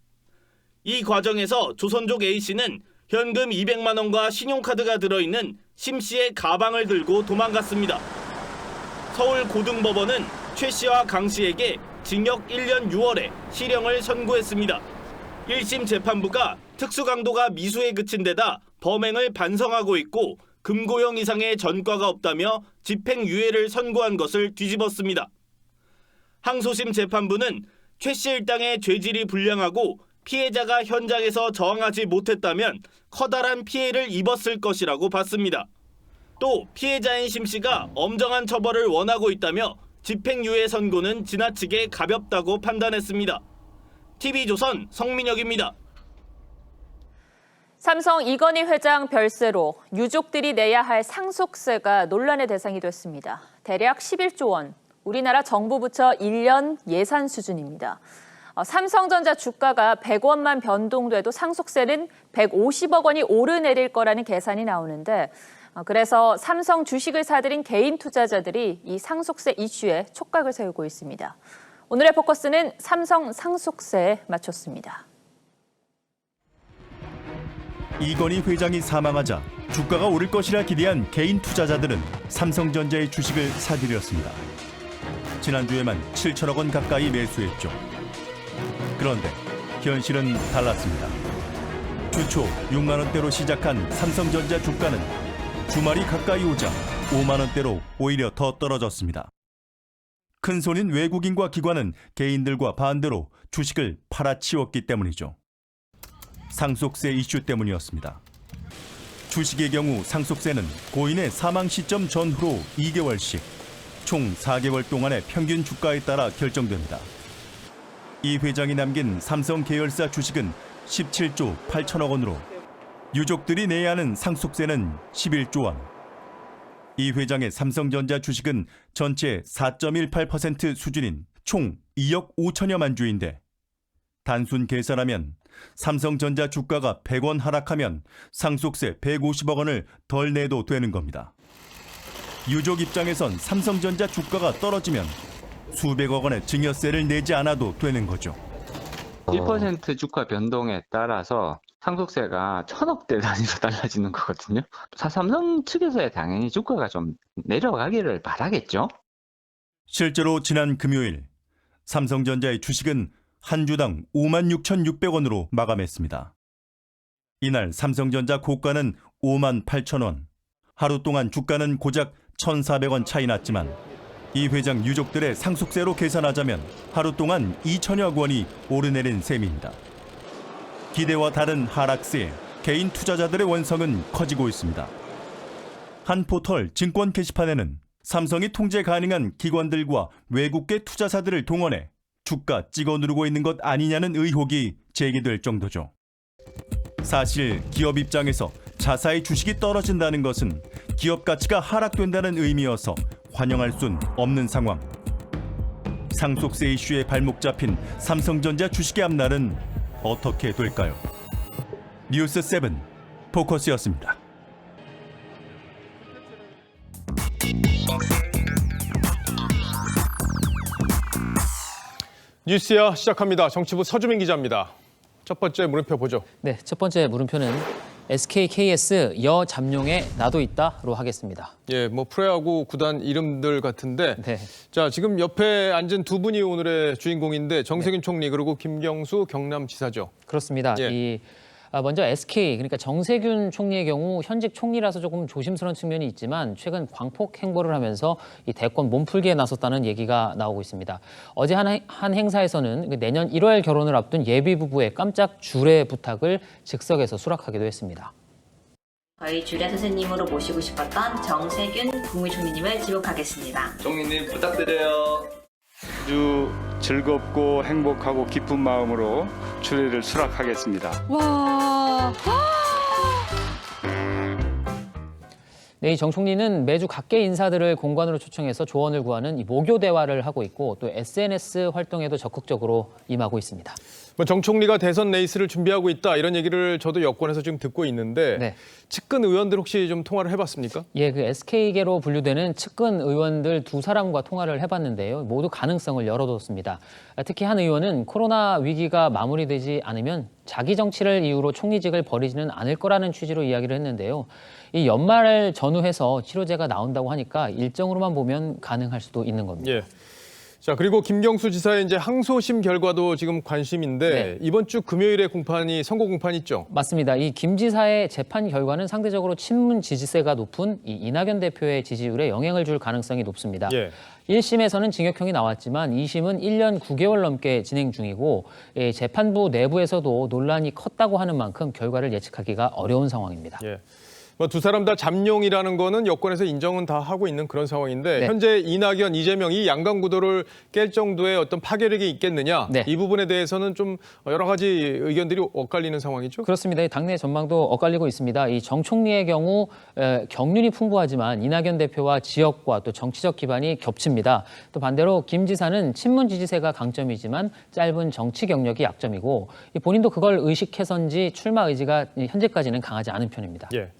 이 과정에서 조선족 A 씨는 현금 200만 원과 신용카드가 들어있는 심 씨의 가방을 들고 도망갔습니다. 서울고등법원은 최 씨와 강 씨에게 징역 1년 6월에 실형을 선고했습니다. 1심 재판부가 특수강도가 미수에 그친 데다 범행을 반성하고 있고 금고형 이상의 전과가 없다며 집행유예를 선고한 것을 뒤집었습니다. 항소심 재판부는 최 씨 일당의 죄질이 불량하고 피해자가 현장에서 저항하지 못했다면 커다란 피해를 입었을 것이라고 봤습니다. 또 피해자인 심 씨가 엄정한 처벌을 원하고 있다며 집행유예 선고는 지나치게 가볍다고 판단했습니다. TV조선 성민혁입니다. 삼성 이건희 회장 별세로 유족들이 내야 할 상속세가 논란의 대상이 됐습니다. 대략 11조 원, 우리나라 정부 부처 1년 예산 수준입니다. 삼성전자 주가가 100원만 변동돼도 상속세는 150억 원이 오르내릴 거라는 계산이 나오는데 그래서 삼성 주식을 사들인 개인 투자자들이 이 상속세 이슈에 촉각을 세우고 있습니다. 오늘의 포커스는 삼성 상속세에 맞췄습니다. 이건희 회장이 사망하자 주가가 오를 것이라 기대한 개인 투자자들은 삼성전자의 주식을 사들였습니다. 지난주에만 7천억 원 가까이 매수했죠. 그런데 현실은 달랐습니다. 주초 6만 원대로 시작한 삼성전자 주가는 주말이 가까이 오자 5만 원대로 오히려 더 떨어졌습니다. 큰손인 외국인과 기관은 개인들과 반대로 주식을 팔아치웠기 때문이죠. 상속세 이슈 때문이었습니다. 주식의 경우 상속세는 고인의 사망 시점 전후로 2개월씩 총 4개월 동안의 평균 주가에 따라 결정됩니다. 이 회장이 남긴 삼성 계열사 주식은 17조 8천억 원으로 유족들이 내야 하는 상속세는 11조 원. 이 회장의 삼성전자 주식은 전체 4.18% 수준인 총 2억 5천여만 주인데 단순 계산하면 삼성전자 주가가 100원 하락하면 상속세 150억 원을 덜 내도 되는 겁니다. 유족 입장에선 삼성전자 주가가 떨어지면 수백억 원의 증여세를 내지 않아도 되는 거죠. 1% 주가 변동에 따라서 상속세가 1,000억대 단위로 달라지는 거거든요. 삼성 측에서야 당연히 주가가 좀 내려가기를 바라겠죠. 실제로 지난 금요일 삼성전자의 주식은 한 주당 56,600원으로 마감했습니다. 이날 삼성전자 고가는 58,000원. 하루 동안 주가는 고작 1,400원 차이 났지만 이 회장 유족들의 상속세로 계산하자면 하루 동안 2천여 원이 오르내린 셈입니다. 기대와 다른 하락세에 개인 투자자들의 원성은 커지고 있습니다. 한 포털 증권 게시판에는 삼성이 통제 가능한 기관들과 외국계 투자사들을 동원해 주가 찍어 누르고 있는 것 아니냐는 의혹이 제기될 정도죠. 사실 기업 입장에서 자사의 주식이 떨어진다는 것은 기업 가치가 하락된다는 의미여서 환영할 순 없는 상황. 상속세 이슈에 발목 잡힌 삼성전자 주식의 앞날은 어떻게 될까요? 뉴스 7 포커스였습니다. 뉴스야 시작합니다. 정치부 서주민 기자입니다. 첫 번째 물음표 보죠. 네, 첫 번째 물음표는 SKKS 여잠룡에 나도 있다로 하겠습니다. 예, 뭐 프로야구 구단 이름들 같은데, 네. 자 지금 옆에 앉은 두 분이 오늘의 주인공인데 정세균 총리 그리고 김경수 경남지사죠. 그렇습니다. 예. 먼저 SK, 그러니까 정세균 총리의 경우 현직 총리라서 조금 조심스러운 측면이 있지만 최근 광폭 행보를 하면서 이 대권 몸풀기에 나섰다는 얘기가 나오고 있습니다. 어제 한 행사에서는 내년 1월 결혼을 앞둔 예비 부부의 깜짝 주례 부탁을 즉석에서 수락하기도 했습니다. 저희 주례 선생님으로 모시고 싶었던 정세균 국무총리님을 지목하겠습니다. 총리님 부탁드려요. 아주 즐겁고 행복하고 기쁜 마음으로 주례를 수락하겠습니다. 와. 네, 정 총리는 매주 각계 인사들을 공관으로 초청해서 조언을 구하는 이 모교 대화를 하고 있고 또 SNS 활동에도 적극적으로 임하고 있습니다. 정 총리가 대선 레이스를 준비하고 있다 이런 얘기를 저도 여권에서 지금 듣고 있는데 네. 측근 의원들 혹시 좀 통화를 해봤습니까? 예, 그 SK계로 분류되는 측근 의원들 두 사람과 통화를 해봤는데요. 모두 가능성을 열어뒀습니다. 특히 한 의원은 코로나 위기가 마무리되지 않으면 자기 정치를 이유로 총리직을 버리지는 않을 거라는 취지로 이야기를 했는데요. 이 연말을 전후해서 치료제가 나온다고 하니까 일정으로만 보면 가능할 수도 있는 겁니다. 예. 자, 그리고 김경수 지사의 이제 항소심 결과도 지금 관심인데 네. 이번 주 금요일에 선고 공판 있죠? 맞습니다. 이 김 지사의 재판 결과는 상대적으로 친문 지지세가 높은 이 이낙연 대표의 지지율에 영향을 줄 가능성이 높습니다. 예. 1심에서는 징역형이 나왔지만 2심은 1년 9개월 넘게 진행 중이고 재판부 내부에서도 논란이 컸다고 하는 만큼 결과를 예측하기가 어려운 상황입니다. 예. 뭐 두 사람 다 잠룡이라는 거는 여권에서 인정은 다 하고 있는 그런 상황인데 네. 현재 이낙연, 이재명 이 양강 구도를 깰 정도의 어떤 파괴력이 있겠느냐 네. 이 부분에 대해서는 좀 여러 가지 의견들이 엇갈리는 상황이죠? 그렇습니다. 당내 전망도 엇갈리고 있습니다. 이 정 총리의 경우 경륜이 풍부하지만 이낙연 대표와 지역과 또 정치적 기반이 겹칩니다. 또 반대로 김 지사는 친문 지지세가 강점이지만 짧은 정치 경력이 약점이고 본인도 그걸 의식해서인지 출마 의지가 현재까지는 강하지 않은 편입니다. 예.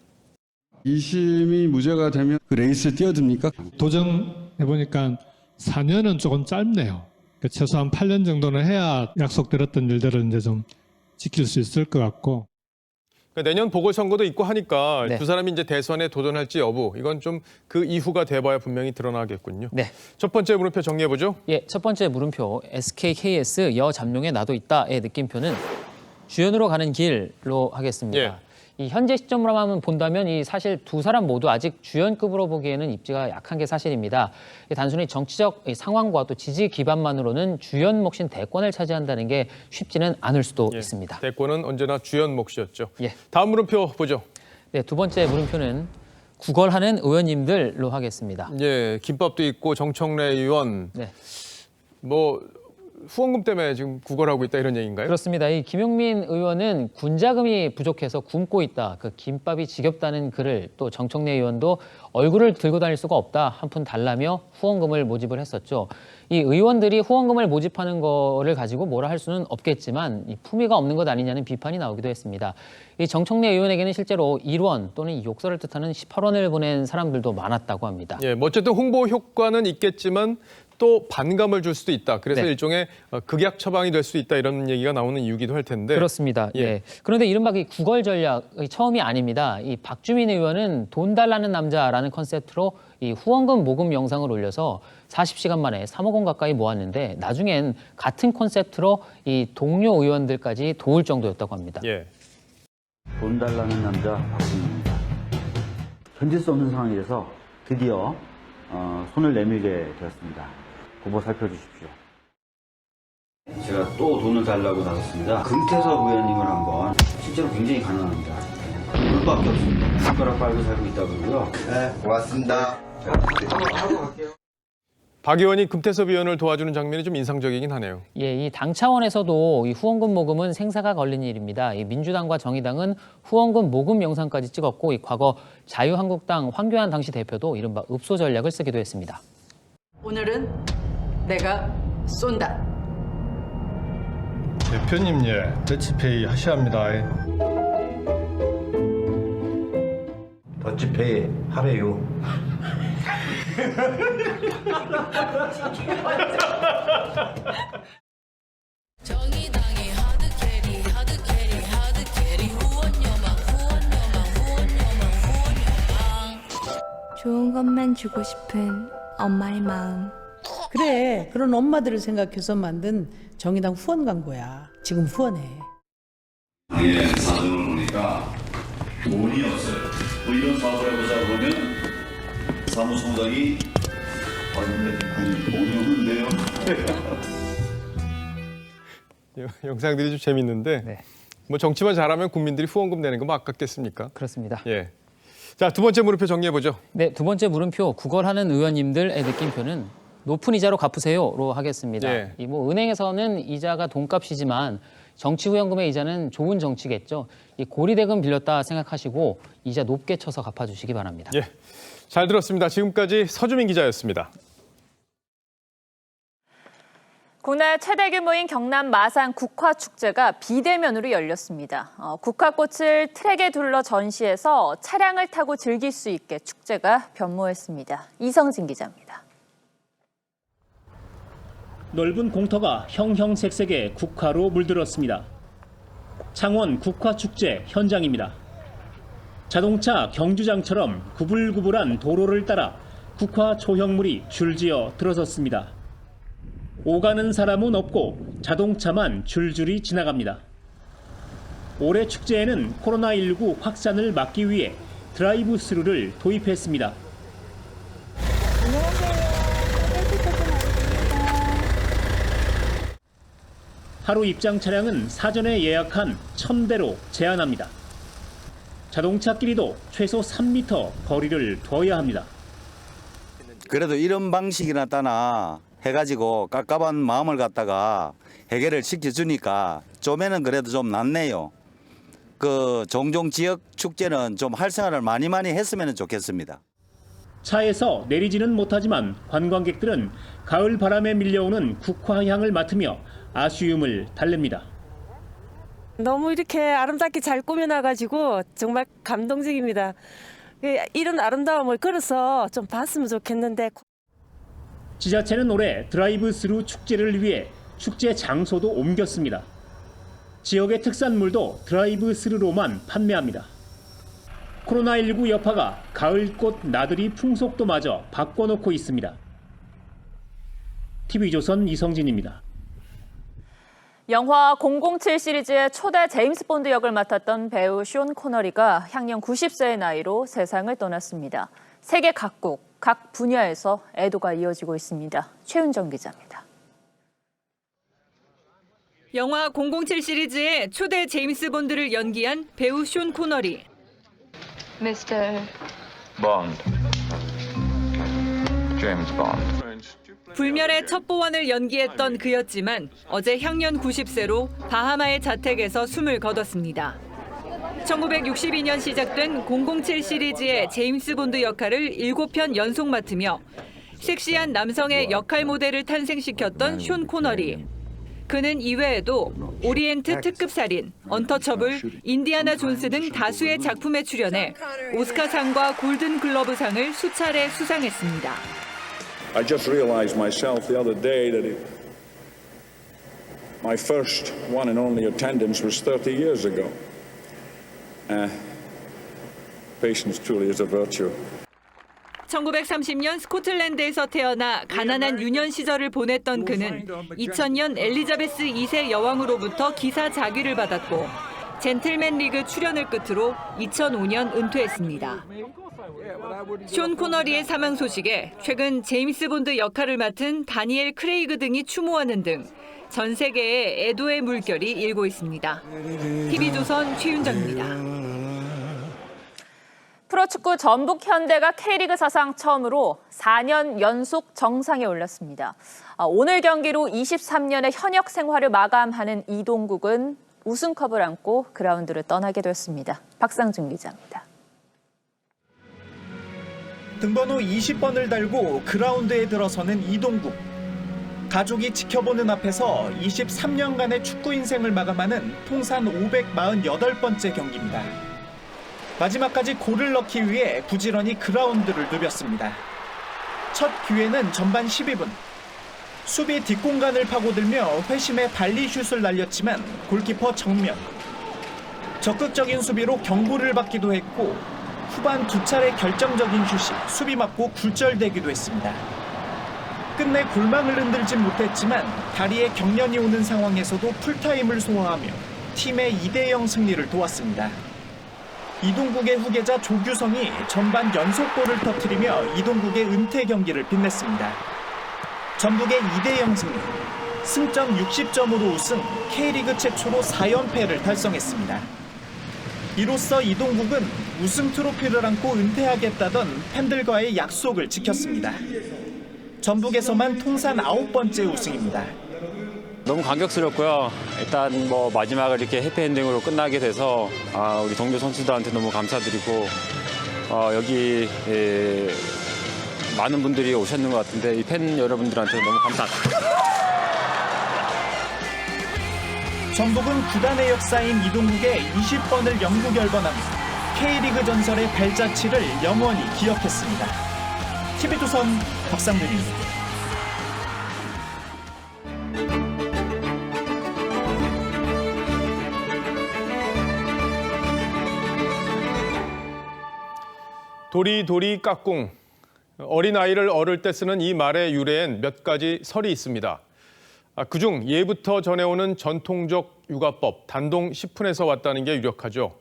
2심이 무죄가 되면 그 레이스 뛰어듭니까? 도정해보니까 4년은 조금 짧네요. 그러니까 최소한 8년 정도는 해야 약속드렸던 일들을 이제 좀 지킬 수 있을 것 같고. 그러니까 내년 보궐선거도 있고 하니까 네. 두 사람이 이제 대선에 도전할지 여부 이건 좀 그 이후가 돼봐야 분명히 드러나겠군요. 네. 첫 번째 물음표 정리해보죠. 예, 첫 번째 물음표 SKKS 여잠룡에 나도 있다의 느낌표는 주연으로 가는 길로 하겠습니다. 예. 이 현재 시점으로만 본다면 이 사실 두 사람 모두 아직 주연급으로 보기에는 입지가 약한 게 사실입니다. 단순히 정치적 상황과 또 지지 기반만으로는 주연 몫인 대권을 차지한다는 게 쉽지는 않을 수도 예. 있습니다. 대권은 언제나 주연 몫이었죠. 예. 다음 물음표 보죠. 네, 두 번째 물음표는 구걸하는 의원님들로 하겠습니다. 예, 김밥도 있고 정청래 의원. 네. 뭐 후원금 때문에 지금 구걸하고 있다 이런 얘기인가요? 그렇습니다. 이 김용민 의원은 군자금이 부족해서 굶고 있다. 그 김밥이 지겹다는 글을 또 정청래 의원도 얼굴을 들고 다닐 수가 없다. 한 푼 달라며 후원금을 모집을 했었죠. 이 의원들이 후원금을 모집하는 거를 가지고 뭐라 할 수는 없겠지만 이 품위가 없는 것 아니냐는 비판이 나오기도 했습니다. 이 정청래 의원에게는 실제로 1원 또는 욕설을 뜻하는 18원을 보낸 사람들도 많았다고 합니다. 예, 뭐 어쨌든 홍보 효과는 있겠지만 또 반감을 줄 수도 있다. 그래서 네. 일종의 극약 처방이 될 수 있다 이런 얘기가 나오는 이유기도 할 텐데. 그렇습니다. 예. 예. 그런데 이른바 이 구걸 전략이 처음이 아닙니다. 이 박주민 의원은 돈 달라는 남자라는 컨셉트로 이 후원금 모금 영상을 올려서 40시간 만에 3억 원 가까이 모았는데 나중엔 같은 컨셉트로 이 동료 의원들까지 도울 정도였다고 합니다. 예. 돈 달라는 남자 박주민입니다. 견딜 수 없는 상황이라서 드디어 손을 내밀게 되었습니다. 후보 살펴주십시오. 제가 또 돈을 달라고 나섰습니다. 금태섭 의원님을 한번 실제로 굉장히 가난합니다. 물밖에 없습니다. 숟가락 빨고 살고 있다고 그러고요. 네, 고맙습니다. 자, 하고 갈게요. 박 의원이 금태섭 의원을 도와주는 장면이 좀 인상적이긴 하네요. 예, 이 당 차원에서도 이 후원금 모금은 생사가 걸린 일입니다. 이 민주당과 정의당은 후원금 모금 영상까지 찍었고 이 과거 자유한국당 황교안 당시 대표도 이른바 읍소 전략을 쓰기도 했습니다. 오늘은 내가 쏜다. 대표님, 예, 더치페이 하셔야 합니다. 더치페이 하래요. 정의당이 하드캐리 후원여망 좋은 것만 주고 싶은 엄마의 마음. 그래, 그런 엄마들을 생각해서 만든 정의당 후원 광고야. 지금 후원해. 당의 사정을 보니까 돈이 없어요. 뭐 이런 사업을 해보자 그러면 사무총장이 돈이 없는데요. 영상들이 좀 재밌는데 네. 뭐 정치만 잘하면 국민들이 후원금 내는 거 뭐 아깝겠습니까? 그렇습니다. 예. 자, 두 번째 물음표 정리해 보죠. 네, 두 번째 물음표 구걸하는 의원님들의 느낌표는 높은 이자로 갚으세요로 하겠습니다. 예. 이 뭐 은행에서는 이자가 돈값이지만 정치 후원금의 이자는 좋은 정치겠죠. 이 고리대금 빌렸다 생각하시고 이자 높게 쳐서 갚아주시기 바랍니다. 예. 잘 들었습니다. 지금까지 서주민 기자였습니다. 국내 최대 규모인 경남 마산 국화축제가 비대면으로 열렸습니다. 국화꽃을 트랙에 둘러 전시해서 차량을 타고 즐길 수 있게 축제가 변모했습니다. 이성진 기자입니다. 넓은 공터가 형형색색의 국화로 물들었습니다. 창원 국화축제 현장입니다. 자동차 경주장처럼 구불구불한 도로를 따라 국화 조형물이 줄지어 들어섰습니다. 오가는 사람은 없고 자동차만 줄줄이 지나갑니다. 올해 축제에는 코로나19 확산을 막기 위해 드라이브 스루를 도입했습니다. 하루 입장 차량은 사전에 예약한 1000대로 제한합니다. 자동차끼리도 최소 3m 거리를 둬야 합니다. 그래도 이런 방식이나 따나 해가지고 깝깝한 마음을 갖다가 해결을 시켜주니까 좀에는 그래도 좀 낫네요. 그 종종 지역 축제는 좀 활성화를 많이 했으면 좋겠습니다. 차에서 내리지는 못하지만 관광객들은 가을 바람에 밀려오는 국화향을 맡으며 아쉬움을 달랩니다. 너무 이렇게 아름답게 잘 꾸며놔가지고 정말 감동적입니다. 이런 아름다움을 걸어서 좀 봤으면 좋겠는데. 지자체는 올해 드라이브 스루 축제를 위해 축제 장소도 옮겼습니다. 지역의 특산물도 드라이브 스루로만 판매합니다. 코로나19 여파가 가을꽃 나들이 풍속도마저 바꿔놓고 있습니다. TV조선 이성진입니다. 영화 007 시리즈의 초대 제임스 본드 역을 맡았던 배우 숀 코너리가 향년 90세의 나이로 세상을 떠났습니다. 세계 각국, 각 분야에서 애도가 이어지고 있습니다. 최은정 기자입니다. 영화 007 시리즈의 초대 제임스 본드를 연기한 배우 숀 코너리. Mr. Bond. James Bond. 불멸의 첩보원을 연기했던 그였지만 어제 향년 90세로 바하마의 자택에서 숨을 거뒀습니다. 1962년 시작된 007 시리즈의 제임스 본드 역할을 7편 연속 맡으며 섹시한 남성의 역할 모델을 탄생시켰던 숀 코너리. 그는 이외에도 오리엔트 특급살인, 언터처블, 인디아나 존스 등 다수의 작품에 출연해 오스카상과 골든글러브상을 수차례 수상했습니다. I just realized myself the other day that my first one and only attendance was 30 years ago. Patience truly is a virtue. 1930년 스코틀랜드에서 태어나 가난한 유년 시절을 보냈던 그는 2000년 엘리자베스 2세 여왕으로부터 기사 자귀를 받았고 젠틀맨 리그 출연을 끝으로 2005년 은퇴했습니다. 숀 코너리의 사망 소식에 최근 제임스 본드 역할을 맡은 다니엘 크레이그 등이 추모하는 등 전 세계에 애도의 물결이 일고 있습니다. TV조선 최윤정입니다. 프로축구 전북 현대가 K리그 사상 처음으로 4년 연속 정상에 올랐습니다. 오늘 경기로 23년의 현역 생활을 마감하는 이동국은 우승컵을 안고 그라운드를 떠나게 됐습니다. 박상준 기자입니다. 등번호 20번을 달고 그라운드에 들어서는 이동국. 가족이 지켜보는 앞에서 23년간의 축구 인생을 마감하는 통산 548번째 경기입니다. 마지막까지 골을 넣기 위해 부지런히 그라운드를 누볐습니다. 첫 기회는 전반 12분. 수비 뒷공간을 파고들며 회심의 발리슛을 날렸지만 골키퍼 정면. 적극적인 수비로 경고를 받기도 했고 후반 2차례 결정적인 슛이 수비 맞고 굴절되기도 했습니다. 끝내 골망을 흔들진 못했지만 다리에 경련이 오는 상황에서도 풀타임을 소화하며 팀의 2대0 승리를 도왔습니다. 이동국의 후계자 조규성이 전반 연속골을 터뜨리며 이동국의 은퇴 경기를 빛냈습니다. 전북의 2대0 승리, 승점 60점으로 우승, K리그 최초로 4연패를 달성했습니다. 이로써 이동국은 우승 트로피를 안고 은퇴하겠다던 팬들과의 약속을 지켰습니다. 전북에서만 통산 9번째 우승입니다. 너무 감격스럽고요. 일단 마지막을 이렇게 해피엔딩으로 끝나게 돼서 우리 동료 선수들한테 너무 감사드리고 여기 많은 분들이 오셨는 것 같은데 이 팬 여러분들한테 너무 감사합니다. 전북은 구단의 역사인 이동국의 20번을 영구 결번하며 K리그 전설의 발자취를 영원히 기억했습니다. TV조선 박상준입니다. 도리도리 까꿍. 어린아이를 어를 때 쓰는 이 말의 유래엔 몇 가지 설이 있습니다. 그중 예부터 전해오는 전통적 육아법 단동 10분에서 왔다는 게 유력하죠.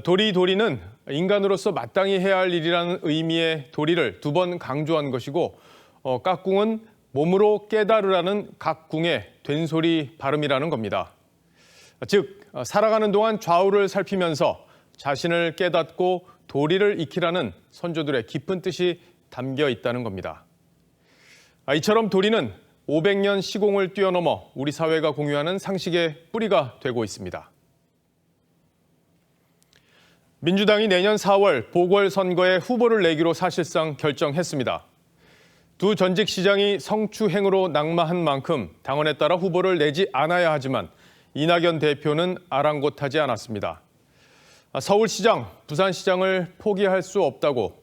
도리도리는 인간으로서 마땅히 해야 할 일이라는 의미의 도리를 2번 강조한 것이고 까꿍은 몸으로 깨달으라는 각궁의 된소리 발음이라는 겁니다. 즉 살아가는 동안 좌우를 살피면서 자신을 깨닫고 도리를 익히라는 선조들의 깊은 뜻이 담겨 있다는 겁니다. 이처럼 도리는 500년 시공을 뛰어넘어 우리 사회가 공유하는 상식의 뿌리가 되고 있습니다. 민주당이 내년 4월 보궐선거에 후보를 내기로 사실상 결정했습니다. 두 전직 시장이 성추행으로 낙마한 만큼 당원에 따라 후보를 내지 않아야 하지만 이낙연 대표는 아랑곳하지 않았습니다. 서울시장, 부산시장을 포기할 수 없다고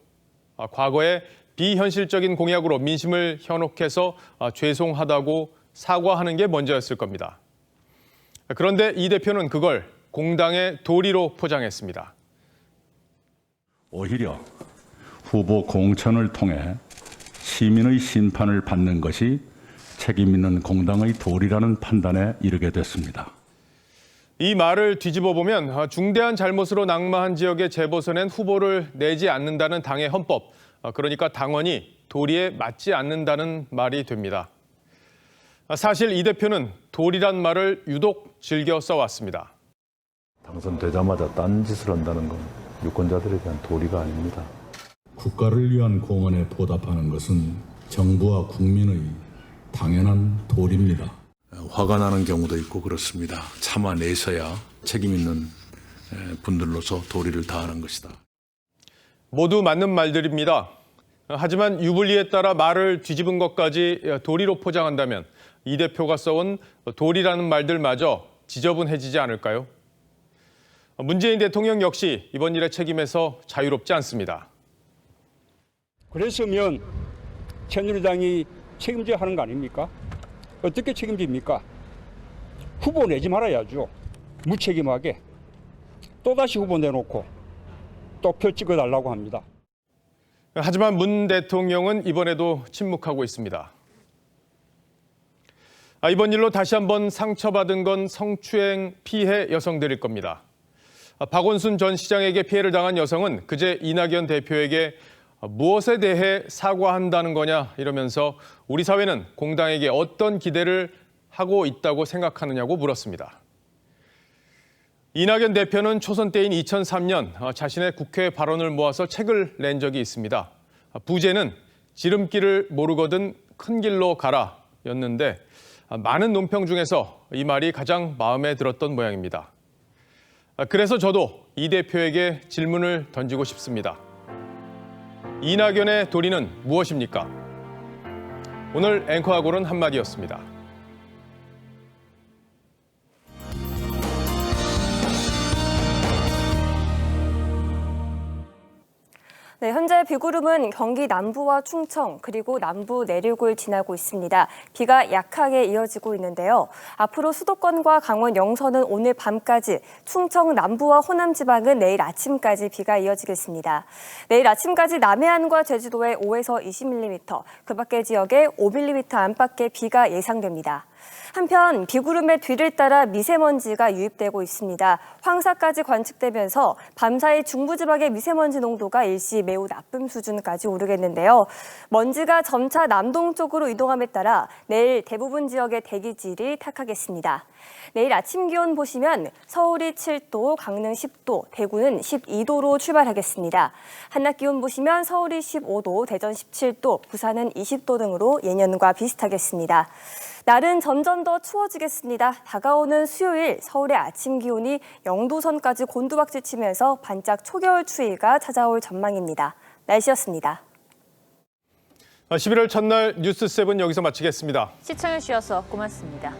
과거에 비현실적인 공약으로 민심을 현혹해서 죄송하다고 사과하는 게 먼저였을 겁니다. 그런데 이 대표는 그걸 공당의 도리로 포장했습니다. 오히려 후보 공천을 통해 시민의 심판을 받는 것이 책임 있는 공당의 도리라는 판단에 이르게 됐습니다. 이 말을 뒤집어 보면 중대한 잘못으로 낙마한 지역에 재보선엔 후보를 내지 않는다는 당의 헌법, 그러니까 당원이 도리에 맞지 않는다는 말이 됩니다. 사실 이 대표는 도리란 말을 유독 즐겨 써왔습니다. 당선되자마자 딴짓을 한다는 건 유권자들에 대한 도리가 아닙니다. 국가를 위한 공헌에 보답하는 것은 정부와 국민의 당연한 도리입니다. 화가 나는 경우도 있고 그렇습니다. 참아내서야 책임 있는 분들로서 도리를 다하는 것이다. 모두 맞는 말들입니다. 하지만 유불리에 따라 말을 뒤집은 것까지 도리로 포장한다면 이 대표가 써온 도리라는 말들마저 지저분해지지 않을까요? 문재인 대통령 역시 이번 일의 책임에서 자유롭지 않습니다. 그랬으면 새누리당이 책임져야 하는 거 아닙니까? 어떻게 책임집니까? 후보 내지 말아야죠. 무책임하게. 또다시 후보 내놓고 또 표 찍어달라고 합니다. 하지만 문 대통령은 이번에도 침묵하고 있습니다. 이번 일로 다시 한번 상처받은 건 성추행 피해 여성들일 겁니다. 박원순 전 시장에게 피해를 당한 여성은 그제 이낙연 대표에게 무엇에 대해 사과한다는 거냐 이러면서 우리 사회는 공당에게 어떤 기대를 하고 있다고 생각하느냐고 물었습니다. 이낙연 대표는 초선 때인 2003년 자신의 국회 발언을 모아서 책을 낸 적이 있습니다. 부제는 지름길을 모르거든 큰 길로 가라 였는데 많은 논평 중에서 이 말이 가장 마음에 들었던 모양입니다. 그래서 저도 이 대표에게 질문을 던지고 싶습니다. 이낙연의 도리는 무엇입니까? 오늘 앵커하고는 한마디였습니다. 네, 현재 비구름은 경기 남부와 충청 그리고 남부 내륙을 지나고 있습니다. 비가 약하게 이어지고 있는데요. 앞으로 수도권과 강원 영서는 오늘 밤까지, 충청 남부와 호남 지방은 내일 아침까지 비가 이어지겠습니다. 내일 아침까지 남해안과 제주도에 5에서 20mm, 그 밖의 지역에 5mm 안팎의 비가 예상됩니다. 한편 비구름의 뒤를 따라 미세먼지가 유입되고 있습니다. 황사까지 관측되면서 밤사이 중부지방의 미세먼지 농도가 일시 매우 나쁨 수준까지 오르겠는데요. 먼지가 점차 남동쪽으로 이동함에 따라 내일 대부분 지역의 대기질이 탁하겠습니다. 내일 아침 기온 보시면 서울이 7도, 강릉 10도, 대구는 12도로 출발하겠습니다. 한낮 기온 보시면 서울이 15도, 대전 17도, 부산은 20도 등으로 예년과 비슷하겠습니다. 날은 점점 더 추워지겠습니다. 다가오는 수요일 서울의 아침 기온이 0도선까지 곤두박질치면서 반짝 초겨울 추위가 찾아올 전망입니다. 날씨였습니다. 11월 첫날 뉴스7 여기서 마치겠습니다. 시청해주셔서 고맙습니다.